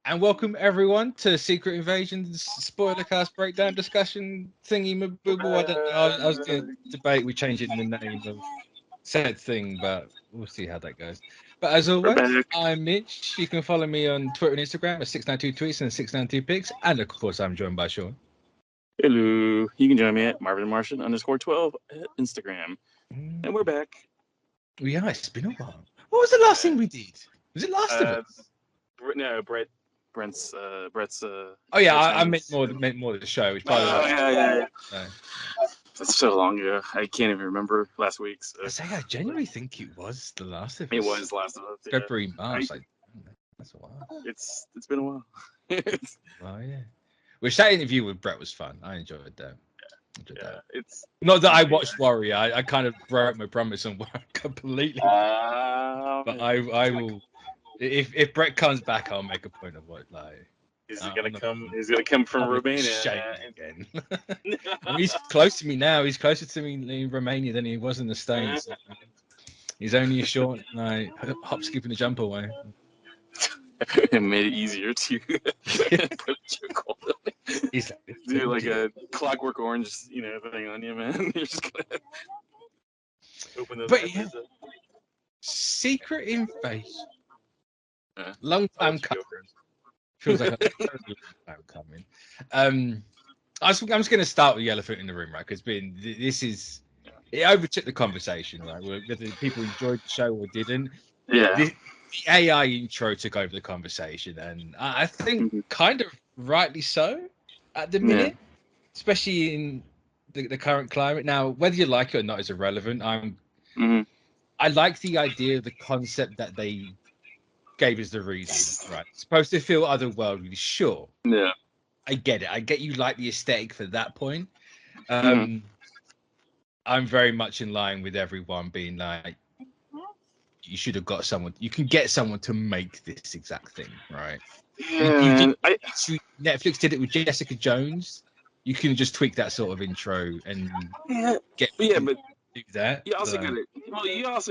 And welcome everyone to Secret Invasion's Spoilercast breakdown discussion thingy mabooble. I don't know. I was going to debate we change it in the name of said thing, but we'll see how that goes. But as We're always, back. I'm Mitch. You can follow me on Twitter and Instagram at 692 tweets and 692 pics, and of course, I'm joined by Sean. Hello. You can join me at MarvinMartian_12 at Instagram. And we're back. Yeah, it's been a while. What was the last thing we did? Was it Last of Us? No, Brett's. Oh yeah, I meant more the show. Which, by the way, yeah. no. That's so long ago. I can't even remember last week's. I genuinely think it was The Last of Us. It was Last of Us. Yeah. February, March. That's a while. It's been a while. Well, yeah. Which that interview with Brett was fun. I enjoyed that. It's not that I watched Warrior. I kind of broke my promise on Warrior completely. But I will. If Brett comes back, I'll make a point of what like. He's gonna come from Romania again. He's close to me now. He's closer to me in Romania than he was in the States. He's only a short hop, skip, and a jump away. It made it easier to do like a Clockwork Orange, thing on you, man. You're just gonna open those. But yeah, Secret Invasion. Long time coming. Feels like a long time coming. I'm just going to start with the elephant in the room, right? Because it overtook the conversation, right? Whether people enjoyed the show or didn't. Yeah. The AI intro took over the conversation, and I think kind of rightly so at the minute, especially in the current climate. Now, whether you like it or not is irrelevant. I like the idea of the concept that they gave us the reason, right? It's supposed to feel otherworldly, sure. Yeah. I get it. I get you like the aesthetic for that point. I'm very much in line with everyone being like, you should have got someone. You can get someone to make this exact thing, right? Yeah. Netflix did it with Jessica Jones. You can just tweak that sort of intro and but do that. You also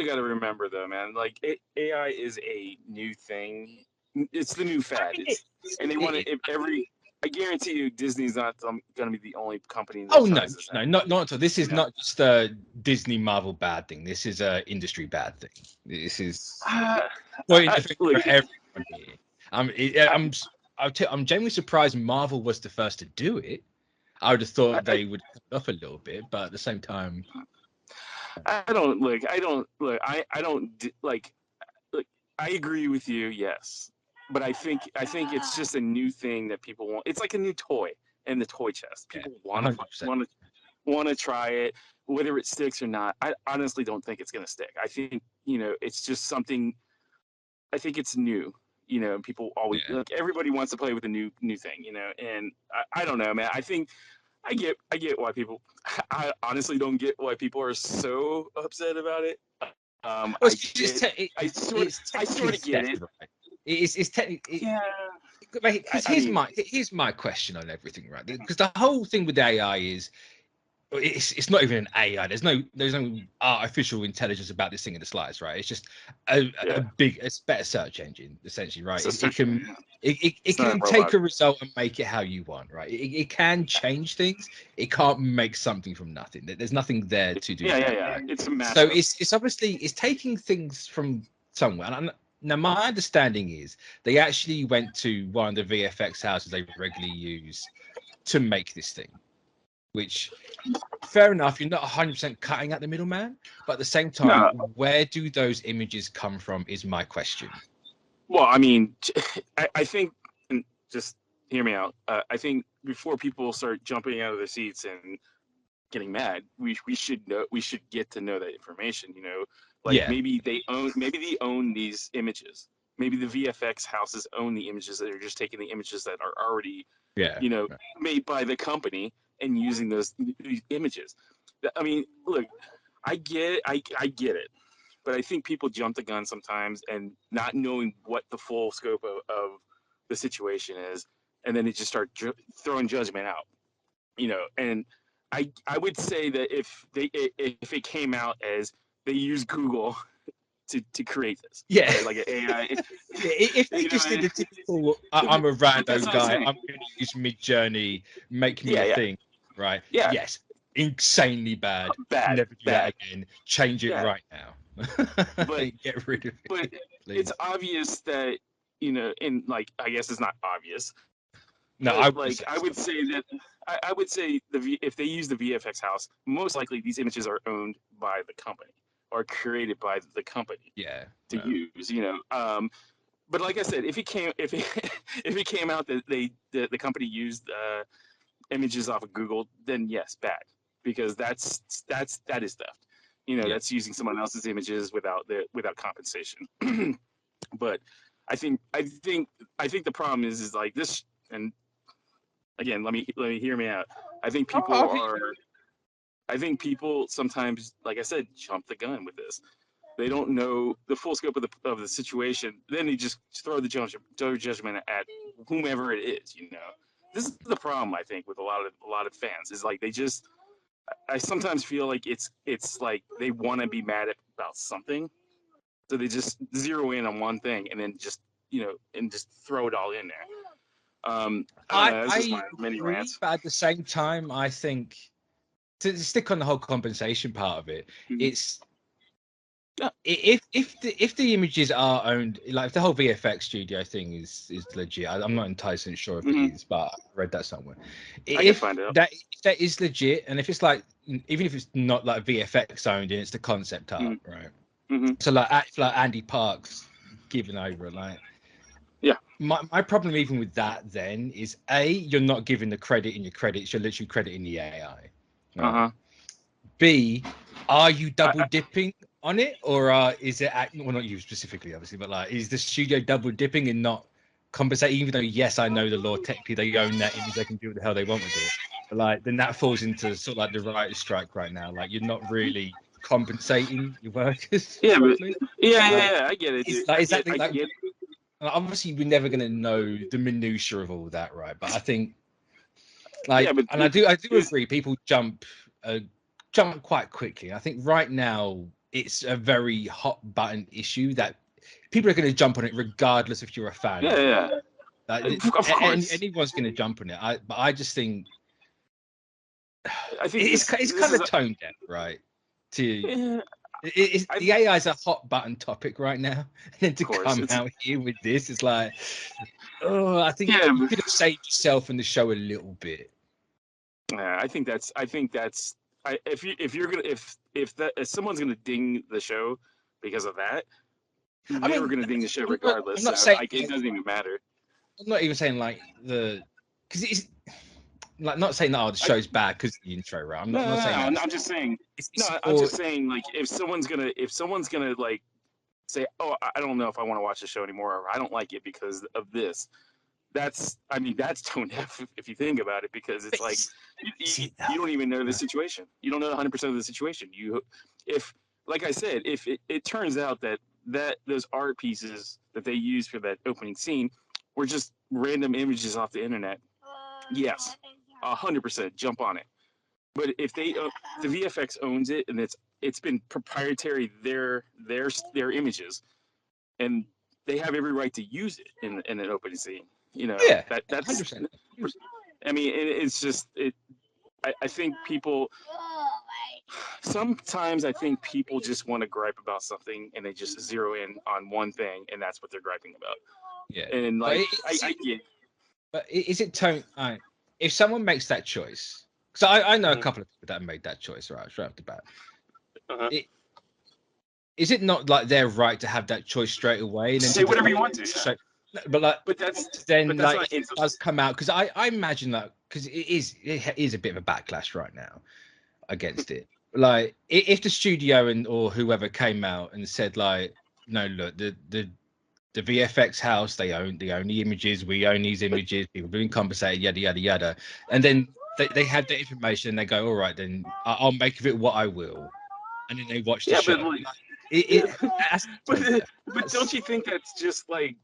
got to remember though, man. Like AI is a new thing. It's the new fad. And they want to I guarantee you, Disney's not going to be the only company. That not at all. This is not just a Disney Marvel bad thing. This is a industry bad thing. This is for everyone here. I'm genuinely surprised Marvel was the first to do it. I would have thought they would cut off a little bit, but at the same time, I agree with you, yes. But I think it's just a new thing that people want. It's like a new toy in the toy chest. People want to try it, whether it sticks or not. I honestly don't think it's going to stick. I think it's just something. I think it's new. People always everybody wants to play with a new thing. And I don't know, man. I think I get why people. I honestly don't get why people are so upset about it. I sort of get it. Right. It's technically here's my question on everything, right? Because the whole thing with AI is it's not even an AI. There's no artificial intelligence about this thing in the slides, right? It's just it's better search engine essentially, right? It can take a result and make it how you want, right? It can change things. It can't make something from nothing. There's nothing there to do. Yeah. It's a massive. So it's obviously taking things from somewhere. And now my understanding is they actually went to one of the VFX houses they regularly use to make this thing. Which, fair enough, you're not 100% cutting out the middleman, but at the same time, where do those images come from is my question. Well, I mean, I think, and just hear me out, I think before people start jumping out of their seats and getting mad, we should get to know that information, maybe they own these images. Maybe the VFX houses own the images that are just taking the images that are already, made by the company and using those images. I mean, look, I get it, but I think people jump the gun sometimes and not knowing what the full scope of the situation is, and then they just start throwing judgment out, and I would say that if it came out as they use Google to create this. Yeah. Right? Like an AI. If they just did the typical, I'm a rando guy, I'm going to use Mid-Journey, make me a thing, right? Yeah. Yes. Insanely bad. Bad. Never do that again. Change it right now. But get rid of it. But it's obvious that, and like, I guess it's not obvious. No, I would say that I would say if they use the VFX house, most likely these images are owned by the company or created by the company. Yeah. To use, but like I said, if it came out that the company used images off of Google, then yes, bad, because that is theft. That's using someone else's images without compensation. But I think the problem is like this, and again, let me hear me out. I think people sometimes, like I said, jump the gun with this. They don't know the full scope of the situation. Then they just throw the judgment at whomever it is. This is the problem, I think, with a lot of fans, is like I sometimes feel like it's like they want to be mad about something, so they just zero in on one thing and then just throw it all in there. That's just my mini rants. But at the same time, I think to stick on the whole compensation part of it, it's if the images are owned, like if the whole VFX studio thing is legit, I'm not entirely sure if it is, but I read that somewhere. I can find out. That is legit, and if it's like, even if it's not like VFX owned and it's the concept art, right? So like Andy Park's given over, like. Yeah. My problem even with that then is you're not giving the credit in your credits, you're literally crediting the AI. Right? B, are you double dipping on it, or is it well, not you specifically obviously, but like, is the studio double dipping and not compensating, even though yes, I know the law, technically they own that image, they can do what the hell they want with it, but like then that falls into sort of like the writer's strike right now, like you're not really compensating your workers. Yeah, but, I get it. It's like, exactly like, obviously we're never going to know the minutiae of all that, right? But I think like, and I do agree, people jump quite quickly. I think right now it's a very hot button issue that people are going to jump on it regardless if you're a fan. Like, of course. Anyone's going to jump on it. But I just think I think it's kind of tone deaf, right? The AI is a hot button topic right now, and then to come out here with this, it's like, I think you could have saved yourself and the show a little bit. Yeah, I think that's. If someone's gonna ding the show because of that, they were gonna ding the show regardless. I'm not saying it doesn't even matter. I'm not even saying like because it's like, not saying that the show's bad because of the intro, right? I'm not saying that. I'm just saying. I'm just saying, like, if someone's gonna like say, oh, I don't know if I want to watch the show anymore, or I don't like it because of this. That's tone deaf if you think about it, because it's like you don't even know the situation. You don't know 100% of the situation. Like I said, if it turns out that those art pieces that they used for that opening scene were just random images off the internet, yes, 100% jump on it. But if the VFX owns it and it's been proprietary, their images, and they have every right to use it in an opening scene. That's 100%. I mean, it's just I think people. Sometimes I think people just want to gripe about something and they just zero in on one thing, and that's what they're griping about. Yeah, and like But is it tone? If someone makes that choice, because I know a couple of people that have made that choice, right off the bat. Is it not like their right to have that choice straight away and then say whatever you want to? But that's it does come out, because I imagine that, because it is a bit of a backlash right now against it. Like, if the studio or whoever came out and said, like, no, look, the VFX house, they own the images, we own these images, people being compensated, yada yada yada, and then they have the information and they go, all right, then I'll make of it what I will, and then they watch the show. But don't you think that's just like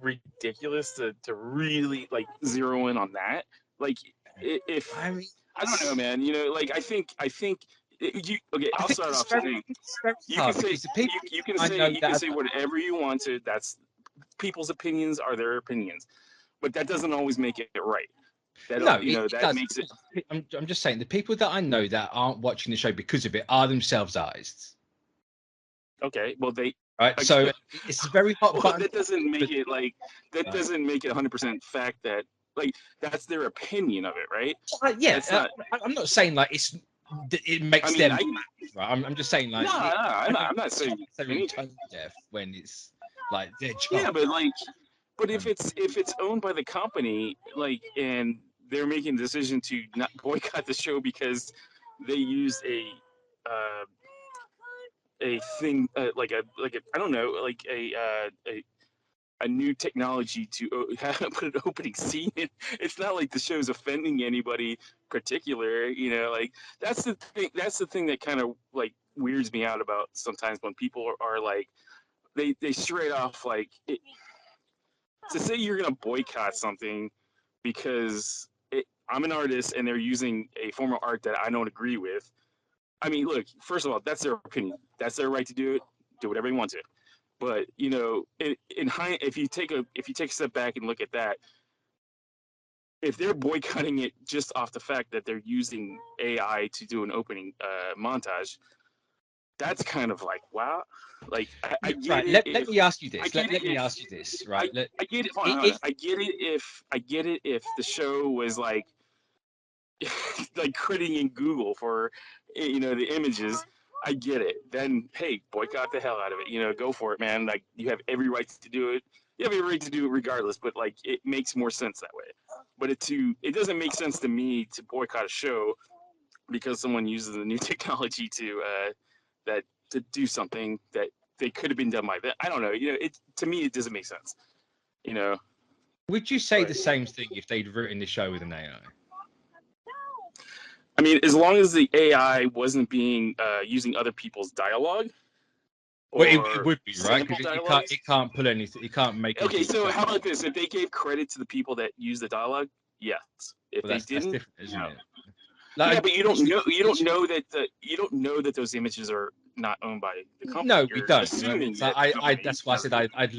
ridiculous to really like zero in on that? Like, I don't know, man. Like, I think Okay, I I'll think start it's off very, saying it's very you can hard say because the people you can I say know you can that say whatever you want to. That's people's opinions are their opinions, but that doesn't always make it right. That no, it that does. makes it I'm just saying the people that I know that aren't watching the show because of it are themselves-ized. okay. Well, they Right, so again, it's a very hot well, button. that doesn't make it like that Right. doesn't make it 100% fact that like that's their opinion of it, right? Yeah, That's not. I'm not saying like it I makes mean, them I right. I'm just saying no, like no, I don't I'm not think saying it's necessarily anything. tone deaf when it's like their Yeah, job. but like, but Um, if it's owned by the company, like, and they're making the decision to not boycott the show because they used uh, a thing like a I don't know like a new technology to put an opening scene in. It's not like the show's offending anybody particular, you know. Like that's the thing. That's the thing that kind of like weirds me out about sometimes when people are like they straight off like to say you're gonna boycott something because I'm an artist and they're using a form of art that I don't agree with. I mean, look, first of all, that's their opinion. That's their right to do it. Do whatever they want to. But you know, if you take a step back and look at that, if they're boycotting it just off the fact that they're using AI to do an opening montage, that's kind of like wow. Like I get right. it Let if me ask you I this. get it Let me if ask you this. Right. I get it. Hold on, hold on. If I get it if the show was like like crediting in Google for you know the images. I get it. Then hey, boycott the hell out of it. You know, go for it, man. Like you have every right to do it. You have every right to do it regardless. But like it makes more sense that way. But it doesn't make sense to me to boycott a show because someone uses the new technology to that to do something that they could have been done by then. I don't know. You know, it to me it doesn't make sense. You know, would you say but the same thing if they'd written the show with an AI? I mean, as long as the AI wasn't being using other people's dialogue Well, it or would be right sample because dialogues. it can't pull anything. It can't make a Okay, deep so cut. how about this? If they gave credit to the people that use the dialogue, yes. If Well, they that's didn't, different, isn't no. it? Yeah, Like but you don't literally, know that you don't know that those images are not owned by the company. no, we You're don't. assuming So that the company that's why I has said it. I'd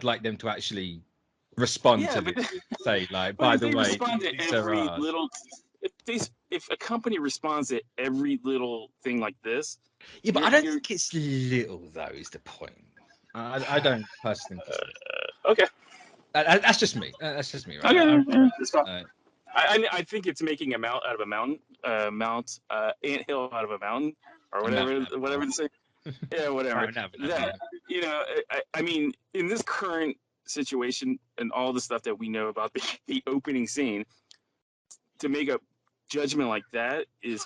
like them to actually respond Yeah, to but this. Say like, but by if the they way, respond to these are every ours. little if a company responds to every little thing like this, Yeah, but I don't you're think it's little though. Is the point? I don't personally think it's little. okay. That's just me. That's just me, right? Okay, yeah, that's fine. Uh, I think it's making a mount out of a mountain, anthill out of a mountain, or a mountain whatever Avenue. to say. Yeah, whatever. Mountain Avenue. That you know, I mean, in this current situation and all the stuff that we know about the opening scene, to make a judgment like that is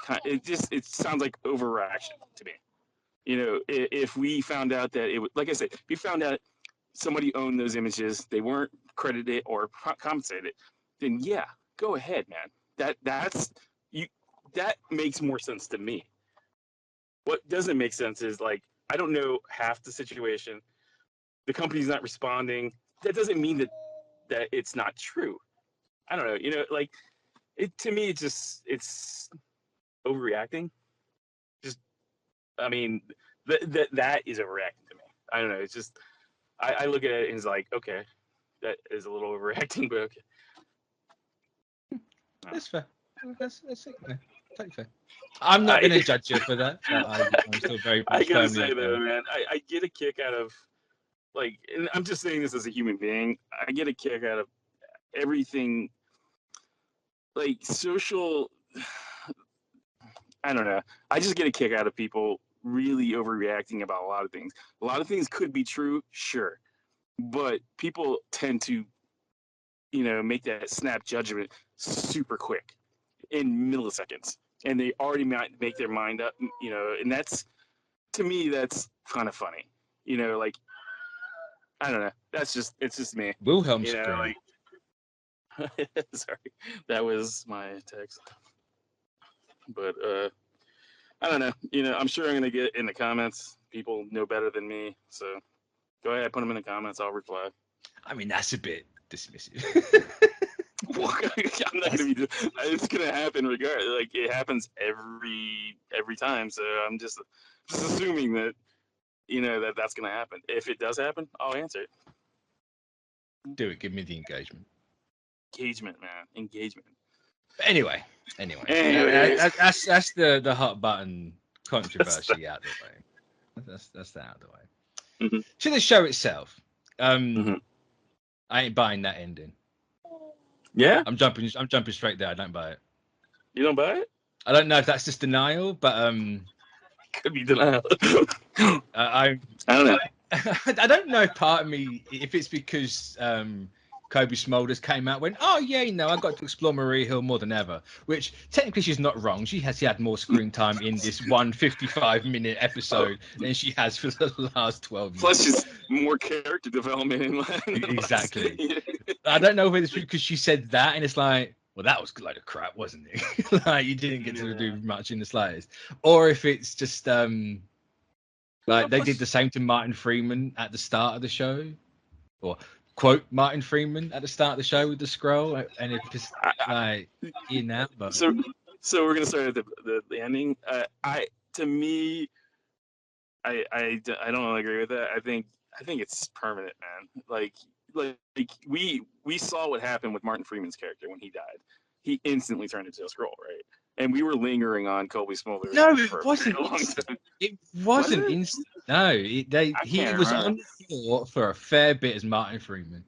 it sounds like overreaction to me. You know, if we found out that it like I said, if we found out somebody owned those images, they weren't credited or compensated, then yeah, go ahead, man. That's you. That makes more sense to me. What doesn't make sense is like I don't know half the situation. The company's not responding. That doesn't mean that it's not true. I don't know. You know, like it to me. It's overreacting. Just I mean that is overreacting to me. I don't know. It's just I look at it and it's like okay, that is a little overreacting, but okay. No. That's fair. That's it. Yeah, totally fair. I'm not going to judge you for that. I'm still very I much gotta firmly. say though, man, I get a kick out of like, and I'm just saying this as a human being. I get a kick out of everything like social. I don't know. I just get a kick out of people really overreacting about a lot of things. A lot of things could be true, sure, but people tend to, you know, make that snap judgment super quick in milliseconds, and they already might make their mind up, you know, and that's to me that's kind of funny, you know, like I don't know. It's just me. Wilhelm You know, scream. like sorry. That was my text. But I don't know. You know, I'm sure I'm gonna get in the comments. People know better than me. So go ahead, put them in the comments, I'll reply. I mean, that's a bit dismissive. I'm not gonna be. It's gonna happen regardless. Like it happens every time. So I'm just assuming that that's gonna happen. If it does happen, I'll answer it. Do it. Give me the engagement. Engagement, man. Engagement. But anyway, that's the hot button controversy out of the way. That's that out of the way. Mm-hmm. To the show itself, I ain't buying that ending. Yeah, I'm jumping straight there. I don't buy it. You don't buy it? I don't know if that's just denial, but could be denial. I don't know. I don't know. Part of me, if it's because Kobe Smulders came out, went, oh yeah, I got to explore Maria Hill more than ever. Which technically she's not wrong. She had more screen time in this 155-minute episode than she has for the last 12 years. Plus, just more character development in exactly. I don't know whether it's because she said that, and it's like, well, that was a load of crap, wasn't it? Like you didn't get to do much in the slightest, or if it's just like they did the same to Martin Freeman at the start of the show, or quote Martin Freeman at the start of the show with the scroll, and it just like but so we're gonna start at the ending. I don't agree with that. I think it's permanent, man. Like we saw what happened with Martin Freeman's character when he died. He instantly turned into a scroll, right? And we were lingering on Colby Smulders. No, it wasn't. It wasn't instant. No, he was on the floor for a fair bit as Martin Freeman,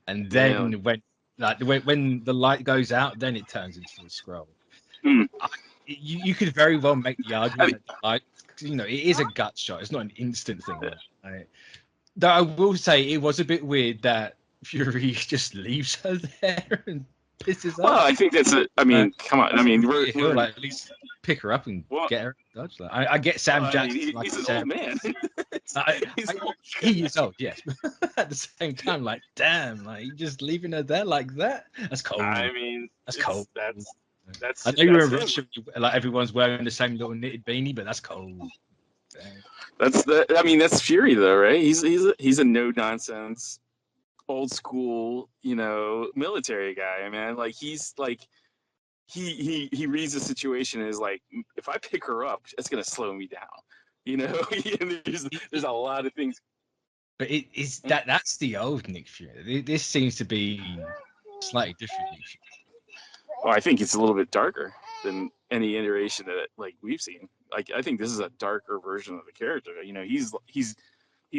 and then when the light goes out, then it turns into a scroll. You could very well make the argument that it is a gut shot. It's not an instant thing. Right? Though I will say it was a bit weird that Fury just leaves her there and pisses off. Well, I think that's it. I mean, come on. I mean, we're like at least pick her up and get her Dodge. Like, I get Sam Jackson. He's an old man. He is old, yes. At the same time, like, damn, like you just leaving her there like that. That's cold. I mean, that's cold. That's. I know you're in Russia, like everyone's wearing the same little knitted beanie, but that's cold. Damn. That's Fury though, right? He's a no nonsense, old school, military guy, man. Like he's like he reads the situation as like, if I pick her up, it's gonna slow me down. And there's a lot of things. But that's the old Nick Fury. This seems to be slightly different Nick Fury. Well, I think it's a little bit darker than any iteration that we've seen. Like I think this is a darker version of the character. He's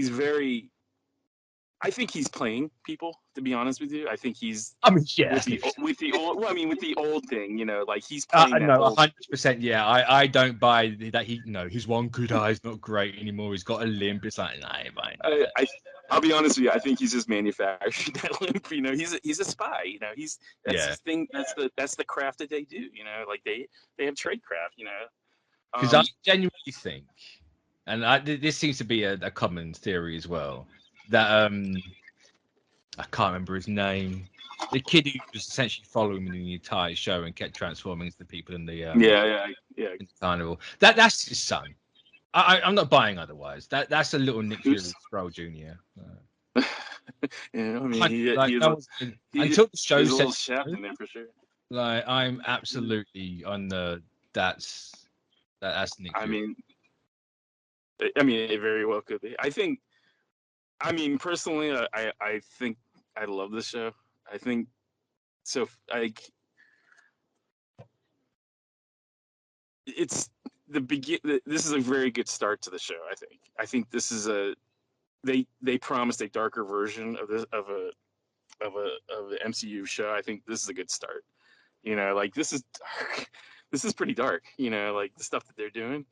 very. I think he's playing people. To be honest with you, I think he's. I mean, yeah. With the old. Well, I mean, with the old thing, like he's playing. No, 100%. Yeah, I don't buy that. His one good eye's not great anymore. He's got a limp. It's like, nah, I'll be honest with you. I think he's just manufacturing that limp. He's a spy. That's his thing. That's the craft that they do. Like they have trade craft. Because I genuinely think, and this seems to be a common theory as well, that I can't remember his name. The kid who was essentially following him in the entire show and kept transforming into the people in the in the carnival. That's his son. I'm not buying otherwise. That's a little Nick Fury Scroll Jr. Until the show said shaft in there for sure. Like I'm absolutely on the that's Nick Fury. I mean, it very well could be. Personally, I think I love this show. I think so. It's this is a very good start to the show. I think this is they promised a darker version of this of the MCU show. I think this is a good start. This is dark. This is pretty dark. Like the stuff that they're doing.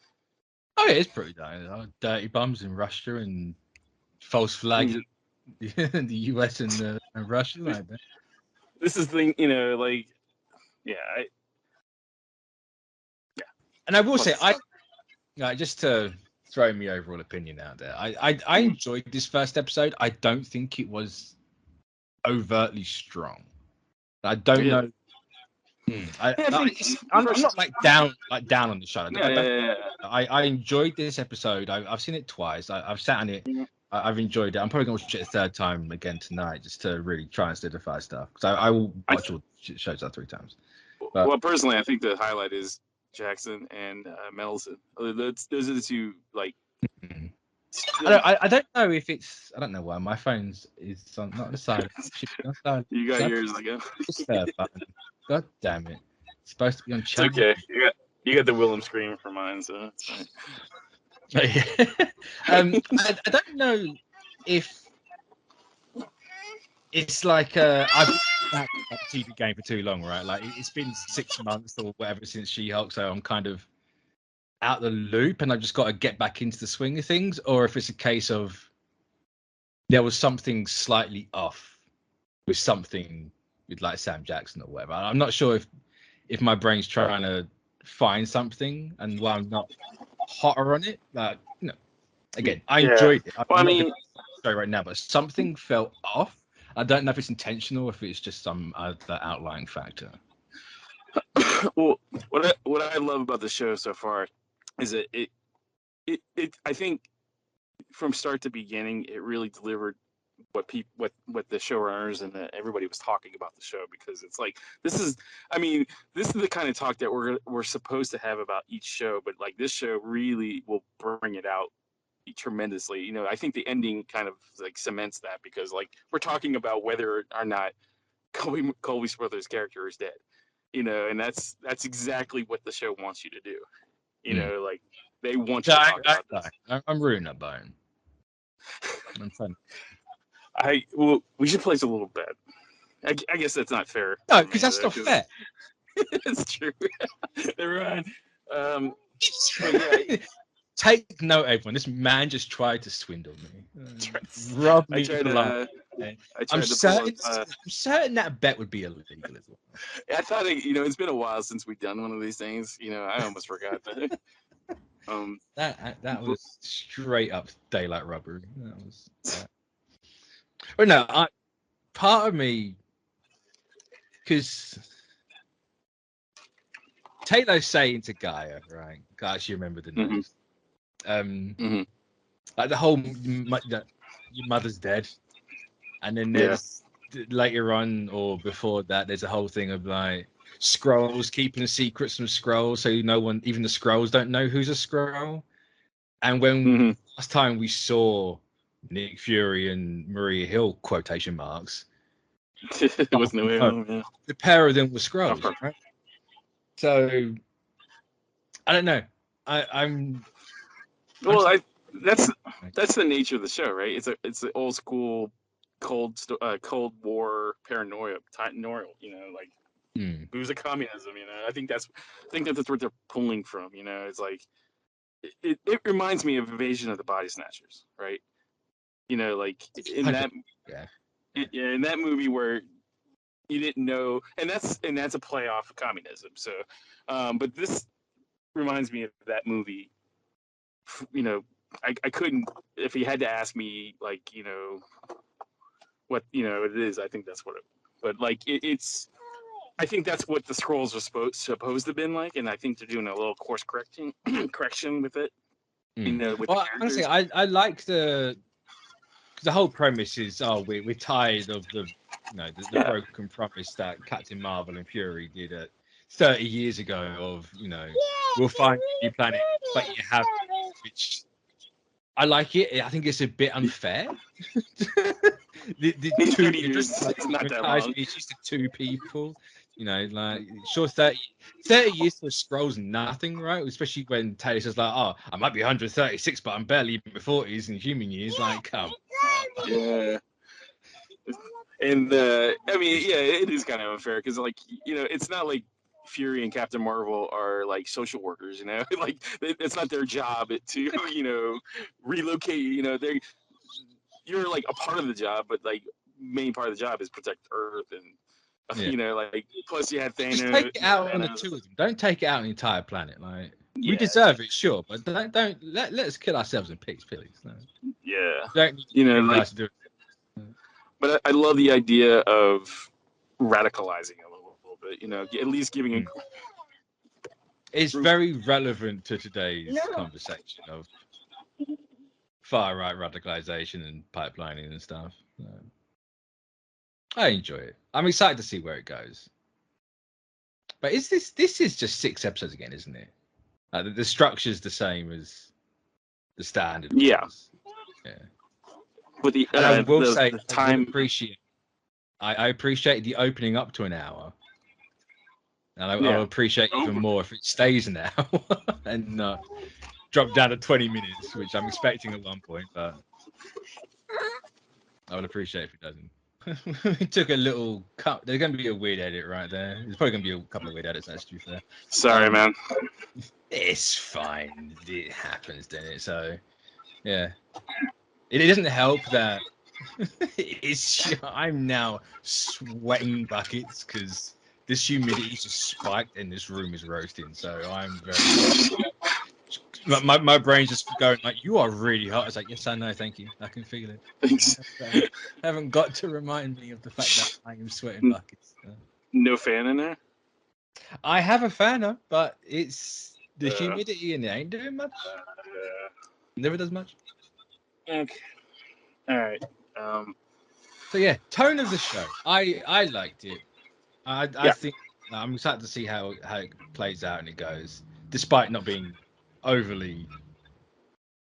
Oh, yeah, it's pretty dark. Dirty bums in Russia and false flag in the US and Russia. Like that. This is the And I will say, just to throw my overall opinion out there, I enjoyed this first episode. I don't think it was overtly strong. I don't know. I'm not down on the show. I enjoyed this episode. I've seen it twice. I've sat on it I've enjoyed it. I'm probably going to watch it a third time again tonight just to really try and solidify stuff. Because I will watch all shows out 3 times. But, well, personally, I think the highlight is Jackson and Mendelsohn. Those are the two, like. I don't know if it's. I don't know why my phone's is on, not on the side. You got yours again. God damn it! It's supposed to be on channel. It's okay. You got the Willem scream for mine, so it's fine. I don't know if it's like I've been back the TV game for too long, right? Like it's been 6 months or whatever since She-Hulk, so I'm kind of out the loop, and I've just got to get back into the swing of things, or if it's a case of there was something slightly off with something with like Sam Jackson or whatever. I'm not sure if my brain's trying to find something, and while I'm not hotter on it, again, I enjoyed it. Well, I mean, right now, but something felt off. I don't know if it's intentional or if it's just some other outlying factor. Well, what I love about the show so far is that it I think from start to beginning it really delivered what the showrunners and everybody was talking about the show, because it's like this is the kind of talk that we're supposed to have about each show, but like this show really will bring it out tremendously. You know, I think the ending kind of like cements that, because like we're talking about whether or not Colby Smulders' character is dead. You know, and that's exactly what the show wants you to do. You know, like they want you to talk about this. I'm ruining that bone. I'm fun. Well, we should place a little bet. I guess that's not fair. No, because that's not fair. It's true. Everyone. Take note, everyone. This man just tried to swindle me. Rob me. I'm certain that bet would be illegal as well. I thought it's been a while since we've done one of these things. You know, I almost forgot that. That was straight up daylight robbery. That was. But no, part of me, because Taylor's saying to Gaia, right? Guys, you remember the news. Like the whole your mother's dead, and then there's later on or before that, there's a whole thing of like Skrulls keeping secrets from Skrulls, so no one, even the Skrulls, don't know who's a Skrull. And when last time we saw Nick Fury and Maria Hill (quotation marks), it was no way. The pair of them were Skrulls, right? So I don't know. That's the nature of the show, right? It's an old school Cold War paranoia, you know, like who's a communism, you know. I think that's what they're pulling from, you know. It's like it reminds me of Invasion of the Body Snatchers, right? You know, like in that movie where you didn't know, and that's a play off of communism. So, but this reminds me of that movie. You know, I couldn't, if he had to ask me, like, you know, what, you know, it is, I think that's what it, but like it's, I think that's what the Skrulls are supposed to have been like, and I think they're doing a little course correction with it. You know, with the honestly, I like the whole premise is we're tired of the broken promise that Captain Marvel and Fury did 30 years ago of, you know, we'll find a new planet, but you have, which I like it. I think it's a bit unfair. the 2 years, it's not that long. It's just the 2 people, you know, like sure 30 years for Skrulls nothing, right? Especially when Taylor says like, oh, I might be 136, but I'm barely in my 40s in human years. Like, come. Yeah. And I mean, yeah, it is kind of unfair because, like, you know, it's not like Fury and Captain Marvel are like social workers, you know, like it's not their job to, you know, relocate, you know, you're like a part of the job, but like main part of the job is protect Earth and, you know, like, plus you had Thanos. Just take it out on the 2 of them. Don't take it out on the entire planet. Like, we deserve it, sure, but don't let's kill ourselves in peace, please. No. Yeah. Don't, you know, like, to do it. But I love the idea of radicalizing a little bit, you know, at least giving a... It's very relevant to today's conversation of far right radicalization and pipelining and stuff. I enjoy it. I'm excited to see where it goes. But is this is just 6 episodes again, isn't it? The structure's the same as the standard. Yeah. Yeah. But and I will say, the time. I appreciate the opening up to an hour. And I'll appreciate even more if it stays an hour and drop down to 20 minutes, which I'm expecting at one point, but I would appreciate if it doesn't. It took a little cut. There's going to be a weird edit right there. There's probably going to be a couple of weird edits, to be fair. Sorry, man. It's fine. It happens, doesn't it? So, yeah. It doesn't help that I'm now sweating buckets because this humidity just spiked and this room is roasting. So I'm very... My brain's just going like, you are really hot. I was like, yes, I know, thank you. I can feel it. Thanks. I haven't got to remind me of the fact that I am sweating buckets. No fan in there? I have a fan, but it's the humidity and it ain't doing much. Never does much. Okay. All right. So yeah, tone of the show. I liked it. I think I'm excited to see how it plays out and it goes, despite not being overly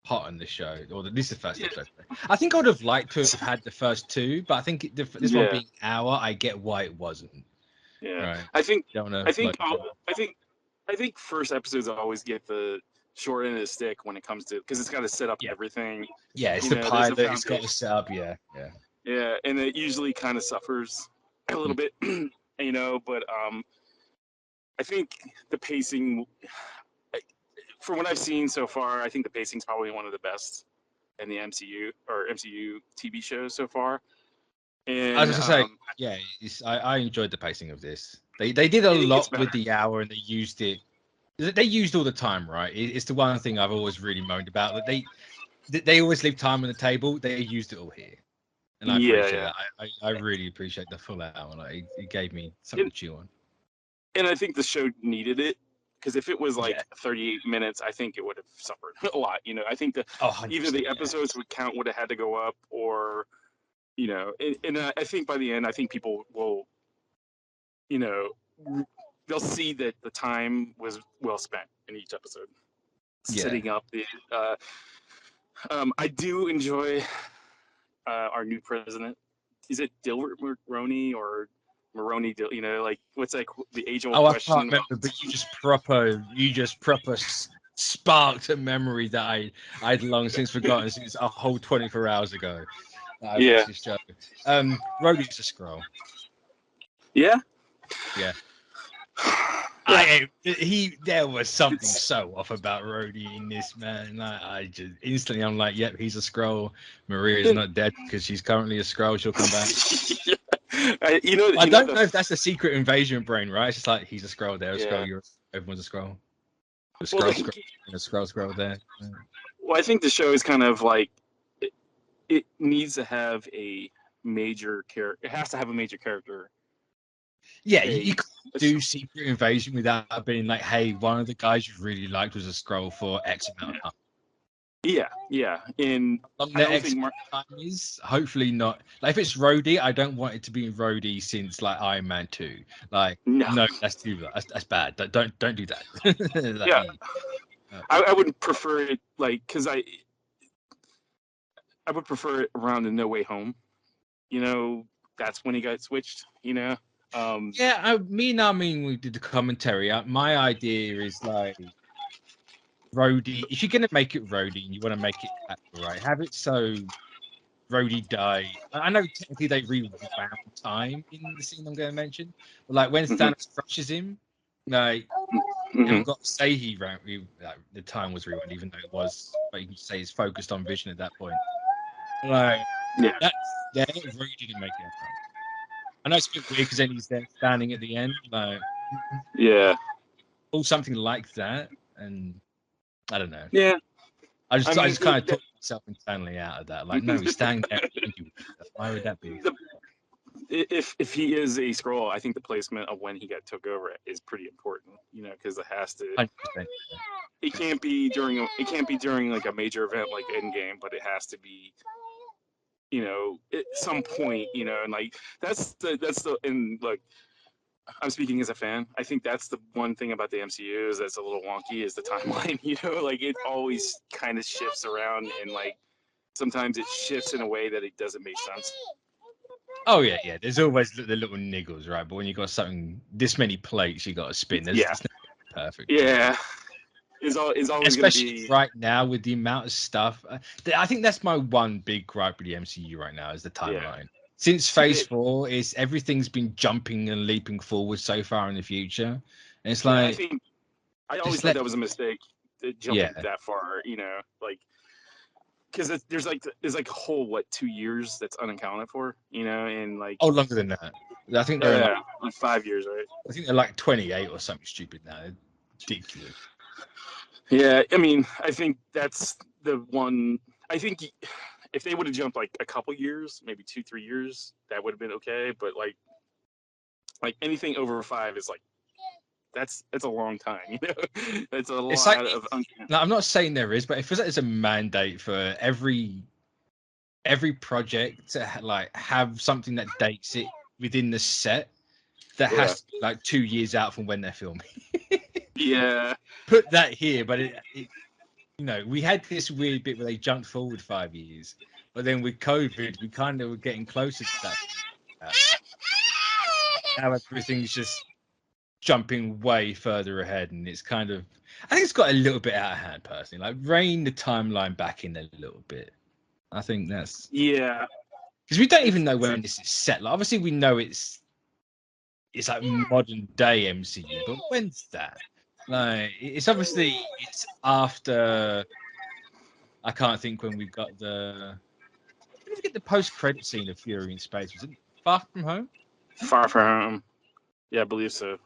hot on the show, or this is the first episode. I think I would have liked to have had the first 2, but I think this one being hour, I get why it wasn't. Yeah, right. I think first episodes always get the short end of the stick when it comes to, because it's got to set up everything. Yeah, it's the pilot. It's got to set up. Yeah, and it usually kind of suffers a little bit, But I think the pacing, from what I've seen so far, I think the pacing's probably one of the best in the MCU TV shows so far. And I was going to say, I enjoyed the pacing of this. They did a lot with the hour, and they used it. They used all the time, right? It's the one thing I've always really moaned about. That they always leave time on the table. They used it all here, and I appreciate that. I really appreciate the full hour. Like it gave me something to chew on. And I think the show needed it. Because if it was 38 minutes, I think it would have suffered a lot. I think that either the episodes would have had to go up, or, and I think by the end, I think people will, they'll see that the time was well spent in each episode, setting up the. I do enjoy our new president. Is it Dilbert Mulroney or? Maroney, what's the age-old question? I can't remember, but you just proper sparked a memory that I'd long since forgotten since a whole 24 hours ago. Rhodey's a Skrull. Yeah. Yeah. There was something so off about Rhodey in this, man. I just instantly, I'm like, yep, he's a Skrull. Maria's not dead because she's currently a Skrull. She'll come back. I don't know if that's the secret invasion brain, right? It's just like he's a Skrull there, a Skrull, everyone's a Skrull. A Skrull there. Yeah. Well, I think the show is kind of like it needs to have a major character. It has to have a major character. Yeah, you can't do Secret Invasion without being like, hey, one of the guys you really liked was a Skrull for X amount of time. Yeah. And I don't think time is hopefully not. Like, if it's Rhodey, I don't want it to be Rhodey since like Iron Man 2. Like, no, that's too that's bad. Don't do that. I would prefer it because I would prefer it around the No Way Home. That's when he got switched. Me and Armin, we did the commentary. My idea is like Rhodey. If you're gonna make it Rhodey and you want to make it right, have it so Rhodey died. I know technically they rewound time in the scene I'm going to mention, but like when Thanos crushes him, like you've got to say the time was rewound, even though it was. But you can say it's focused on Vision at that point. Like Rhodey didn't make it. I know it's a bit weird because then he's there standing at the end, like or something like that, and I don't know. Yeah, I just kind of talked myself internally out of that. Like, no, he's standing there. Why would that be? if he is a Skrull, I think the placement of when he got took over is pretty important. Because it has to. 100%. It can't be during like a major event like Endgame, but it has to be. At some point, and like and like I'm speaking as a fan. I think that's the one thing about the MCU is that's a little wonky is the timeline. Like it always kind of shifts around, and like sometimes it shifts in a way that it doesn't make sense. Oh yeah. There's always the little niggles, right? But when you got something this many plates, you got to spin. There's it's not perfect. Yeah. Is always especially going to be right now with the amount of stuff. I think that's my one big gripe with the MCU right now is the timeline. Yeah. Since Phase 4, everything's been jumping and leaping forward so far in the future. And it's like I always thought that was a mistake, jumping that far. Like because there's like a whole 2 years that's unaccounted for. And like longer than that. I think they're like 5 years, right? I think they're like 28 or something stupid now. They're ridiculous. Yeah, I mean, I think that's the one. I think if they would have jumped like a couple years, maybe 2-3 years, that would have been okay. But like anything over 5 is like that's a long time. That's a lot of. No, I'm not saying there is, but it feels like there's a mandate for every project to have something that dates it within the set that has to be like 2 years out from when they're filming. Yeah. Put that here, but it we had this weird bit where they jumped forward 5 years, but then with COVID, we kind of were getting closer to that. Now everything's just jumping way further ahead, and it's kind of, I think it's got a little bit out of hand, personally. Like, rein the timeline back in a little bit. I think that's because we don't even know when this is set. Like, obviously, we know it's like modern day MCU, but when's that? Like, it's obviously after. I can't think when we got the. When did we get the post-credit scene of Fury in Space? Was it Far From Home? Far From Home. Yeah, I believe so.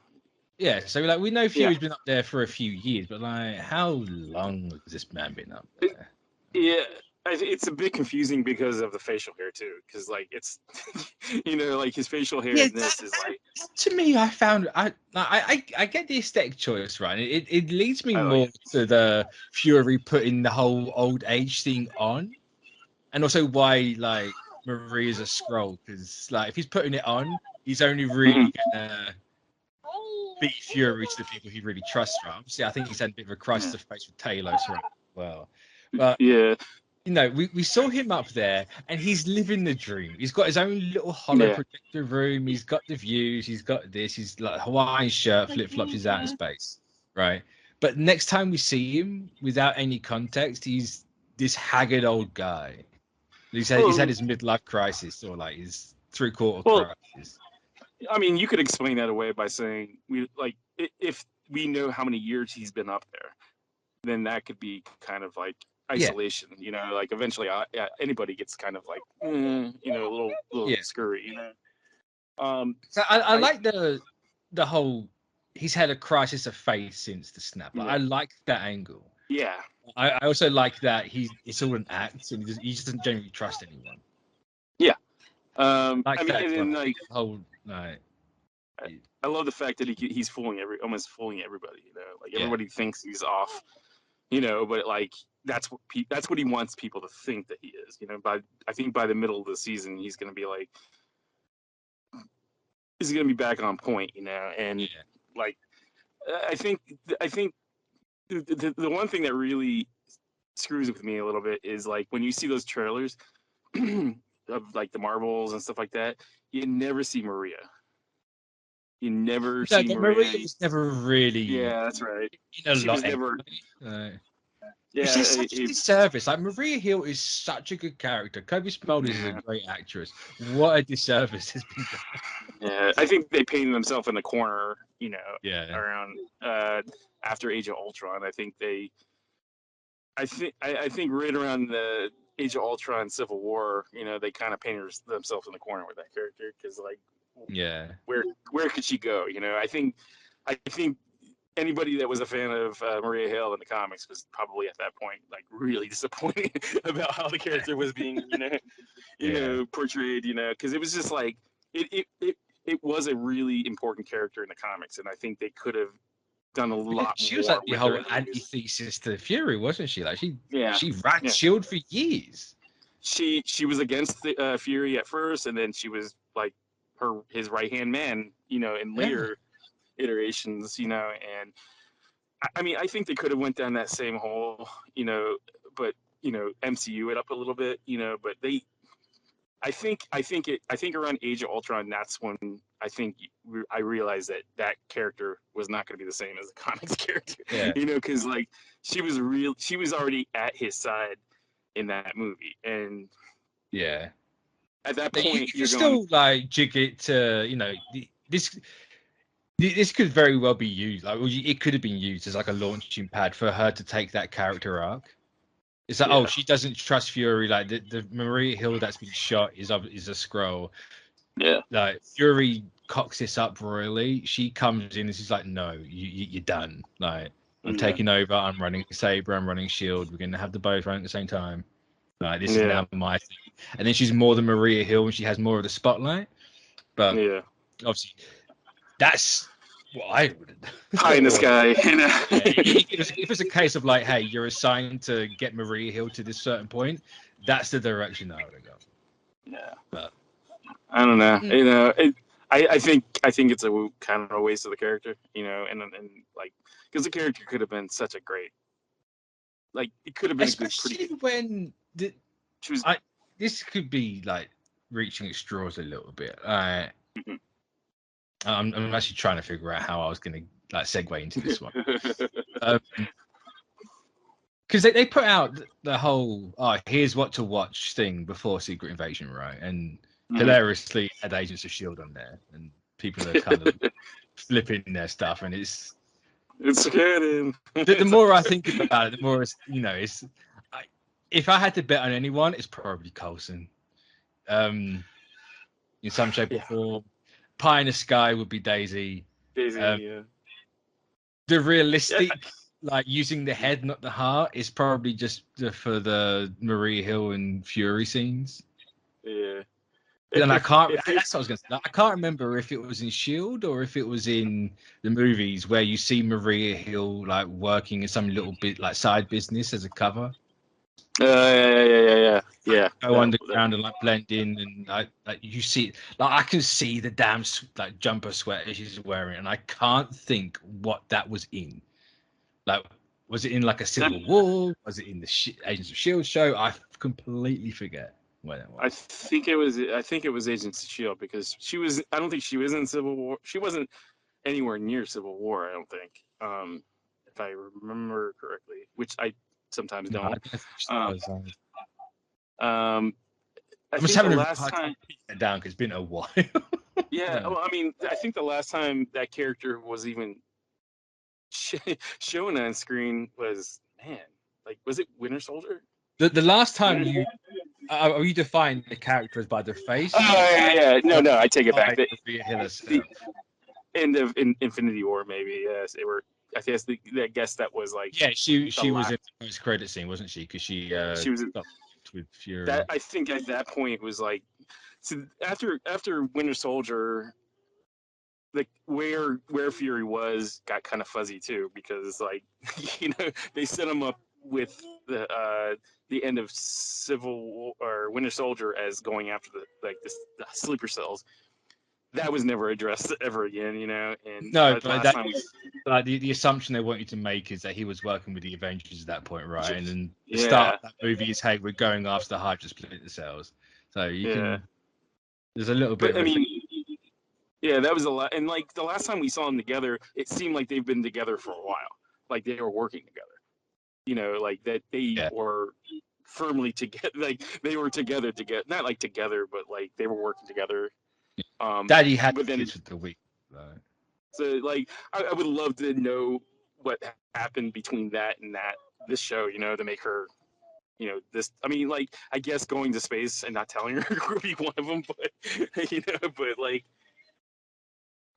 Yeah, so like we know Fury's been up there for a few years, but like, how long has this man been up there? It's a bit confusing because of the facial hair too. Because like it's, like his facial hair in this is like. To me, I found I get the aesthetic choice right. It leads me more to the Fury putting the whole old age thing on, and also why like Maria's a Skrull, because like if he's putting it on, he's only really gonna beat Fury to the people he really trusts. Right? Obviously, I think he's had a bit of a crisis of face with Talos as well. But we saw him up there, and he's living the dream. He's got his own little hollow projector room. He's got the views. He's got this. He's like Hawaiian shirt, flip flops. He's out in space, right? But next time we see him, without any context, he's this haggard old guy. He's had his midlife crisis, or like his three-quarter crisis. I mean, you could explain that away by saying if we know how many years he's been up there, then that could be kind of like isolation. Like eventually, anybody gets kind of like a little scurry. So I like the whole. He's had a crisis of faith since the snap. Like, I like that angle. Yeah. I also like that it's all an act, and he just doesn't genuinely trust anyone. Yeah. I love the fact that he's almost fooling everybody. Like everybody thinks he's off. But like that's what he wants people to think that he is. I think by the middle of the season, he's going to be like, he's going to be back on point. And like I think the one thing that really screws with me a little bit is like when you see those trailers of like the Marvels and stuff like that, you never see Maria. You never see Maria. Maria was never really. Yeah, that's right. She was never. It's just such a disservice. Like, Maria Hill is such a good character. Kobe Smulders is a great actress. What a disservice has been done. Yeah, I think they painted themselves in the corner. Around after Age of Ultron. I think right around the Age of Ultron, Civil War. They kind of painted themselves in the corner with that character because, like, where could she go? I think anybody that was a fan of Maria Hill in the comics was probably at that point like really disappointed about how the character was being portrayed, because it was just like it was a really important character in the comics, and I think they could have done a lot she more was like the with whole her interviews. antithesis to Fury, wasn't she? Like she Yeah, ran yeah. Shield for years. She was against the, Fury at first, and then she was like his right hand man, in later iterations, and I mean, I think they could have went down that same hole, but MCU it up a little bit, but I think around Age of Ultron, that's when I think I realized that character was not going to be the same as the comics character, because like she was already at his side in that movie, and at that point you still like jig it to this could very well be used. Like it could have been used as like a launching pad for her to take that character arc. It's like, she doesn't trust Fury. Like the Maria Hill that's been shot is a Skrull. Yeah. Like Fury cocks this up royally. She comes in and she's like, "No, you're done. Like I'm taking over. I'm running Saber. I'm running Shield. We're gonna have the both running at the same time. Like this is now my thing." And then she's more than Maria Hill and she has more of the spotlight. But obviously, that's what I would pie in the sky. If it's a case of like, hey, you're assigned to get Maria Hill to this certain point, that's the direction I would have gone. Yeah, but I don't know. I think it's a kind of a waste of the character, and like because the character could have been such a great, like it could have been especially when this could be like reaching its straws a little bit. I'm actually trying to figure out how I was going to like segue into this one. Because they put out the whole here's what to watch thing before Secret Invasion, right? And hilariously had Agents of S.H.I.E.L.D. on there, and people are kind of flipping their stuff, and it's good. The more I think about it, the more it's if I had to bet on anyone, it's probably Coulson. In some shape or form. Pie in the Sky would be Daisy. The realistic, like using the head, not the heart, is probably just for the Maria Hill and Fury scenes. Yeah. And I can't. That's what I was going to say. I can't remember if it was in Shield or if it was in the movies where you see Maria Hill like working in some little bit like side business as a cover. Yeah. Go underground and like blend in, and like you see, like I can see the damn like jumper sweater she's wearing, and I can't think what that was in. Like, was it in like a Civil War? Was it in the Agents of S.H.I.E.L.D. show? I completely forget where that was. I think it was Agents of S.H.I.E.L.D. because she was. I don't think she was in Civil War. She wasn't anywhere near Civil War. I don't think. If I remember correctly, which I sometimes don't. I'm just having a hard time picking it down because it's been a while. Well, I mean, I think the last time that character was even shown on screen was was it Winter Soldier? The last time you define the character as by their face? Oh no, I take it back. The end of Infinity War, maybe. Yes, they were. I guess that was like. Yeah, she was in the post credit scene, wasn't she? Because she was with Fury. I think at that point it was like, so after Winter Soldier, like where Fury was got kind of fuzzy too, because like they set him up with the end of Civil War or Winter Soldier as going after the sleeper cells. That was never addressed ever again, And no, but the assumption they want you to make is that he was working with the Avengers at that point, right? And then the start of that movie is, hey, we're going after the Hydra split the cells. So you can. There's a little bit. But, that was a lot. And like the last time we saw them together, it seemed like they've been together for a while. Like they were working together. Like that they were firmly together. Like they were together, not like together, but like they were working together. Daddy had kids with the week. So like I would love to know what happened between that and this show, to make her, this. I mean, like I guess going to space and not telling her would be one of them, but but like,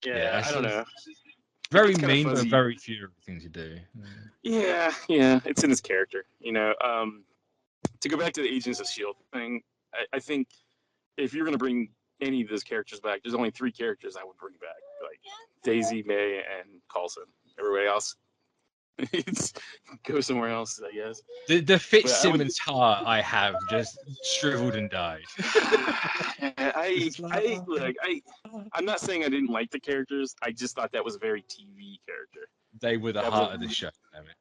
I don't know. Very mean, but very few things you do. Yeah, it's in his character, To go back to the Agents of S.H.I.E.L.D. thing, I think if you're gonna bring any of those characters back. There's only 3 characters I would bring back, like Daisy, May, and Coulson. Everybody else, it's go somewhere else, I guess. The Fitzsimmons heart I have just shriveled and died. I'm not saying I didn't like the characters. I just thought that was a very TV character. They were the heart of the show. Damn it.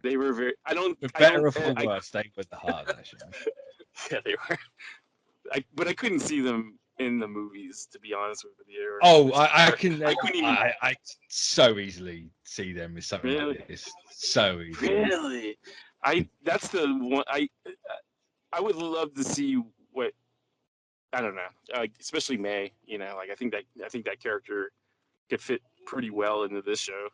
They were very. For better or for worse, they were the heart of that show. Yeah, they were. But I couldn't see them in the movies, to be honest with you. I so easily see them as something like this. So easily. Really? That's the one I would love to see what, I don't know, especially May. You know, like I think that character could fit pretty well into this show.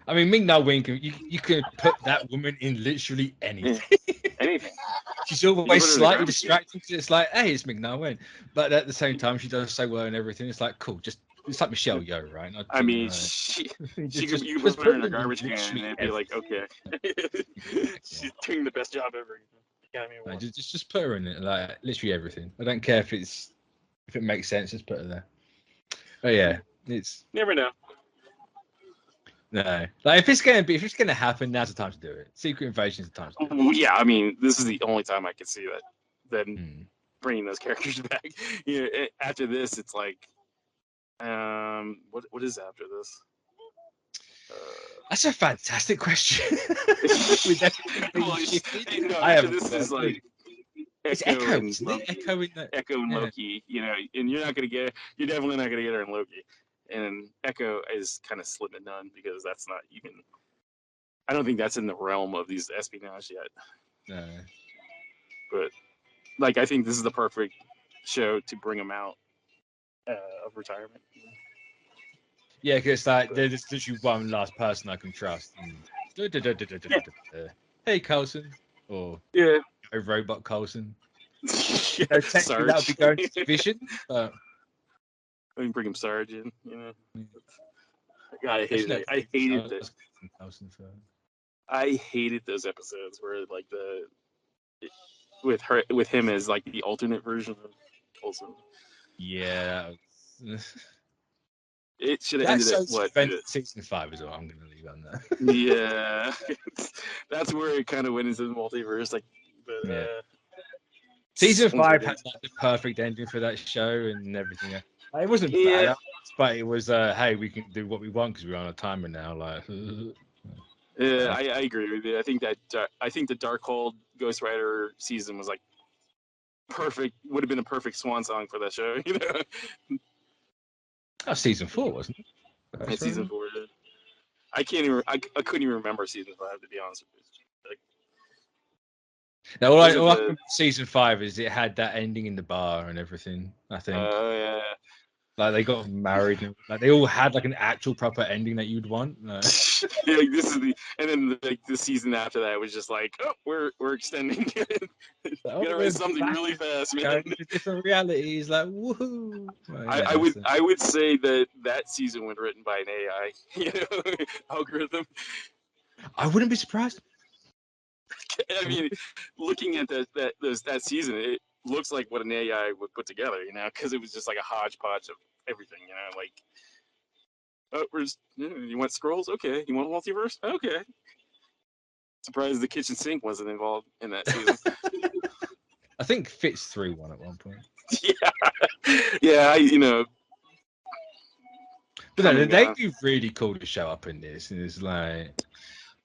I mean, Ming-Na Wen, you can put that woman in literally anything. Anything. She's always slightly distracting. It's like, hey, it's Ming-Na Wen, but at the same time, she does so well and everything. It's like, cool. It's like Michelle Yeoh, right? I mean, you put her in a garbage can and it'd be like, okay, she's doing the best job ever. Just put her in it, like literally everything. I don't care if it makes sense. Just put her there. Oh yeah, it's never know. No, like if it's gonna happen, now's the time to do it. Secret Invasion is the time to do it. Well, yeah, I mean, this is the only time I could see that. Then bringing those characters back. You know, after this, it's like, what is after this? That's a fantastic question. After this is like Echo and Loki. You know, and you're definitely not gonna get her in Loki. And Echo is kind of slim and none because that's not even. I don't think that's in the realm of these espionage yet. No. But like, I think this is the perfect show to bring them out of retirement. Yeah, because like there's literally one last person I can trust. Hey, Coulson, or Robot Coulson. Technically, that would be going to Vision, but. I mean, bring him Sarge in, you know. I hated it. I hated it. I hated those episodes where like with him as like the alternate version of Coulson. Yeah. It should have ended at what? Season 5 is what I'm going to leave on that. Yeah, that's where it kind of went into the multiverse. Like, but, Season 5 had like the perfect ending for that show and everything. It wasn't bad, but it was hey, we can do what we want because we're on a timer now. Like, yeah, I agree with you. I think the Darkhold Ghost Rider season was like perfect. Would have been a perfect swan song for that show. You know. Oh, season 4 wasn't it? It's season 4. Yeah. I can't even. I couldn't even remember season 5 to be honest with you. Like, now, all I remember season 5 is it had that ending in the bar and everything. I think. Oh yeah. Like they got married, and like they all had like an actual proper ending that you'd want. No. Yeah, like, this is and then like the season after that was just like, oh, we're extending. Get away something really fast, man. Different realities, like woohoo. Well, I would say that season was written by an AI, you know, algorithm. I wouldn't be surprised. I mean, looking at that season, it looks like what an AI would put together, you know, because it was just like a hodgepodge of everything, you know, like, oh, you want scrolls? Okay. You want multiverse? Okay. Surprised the kitchen sink wasn't involved in that season. I think Fitz threw one at one point. Yeah, you know. But no, they'd be really cool to show up in this, and it's like.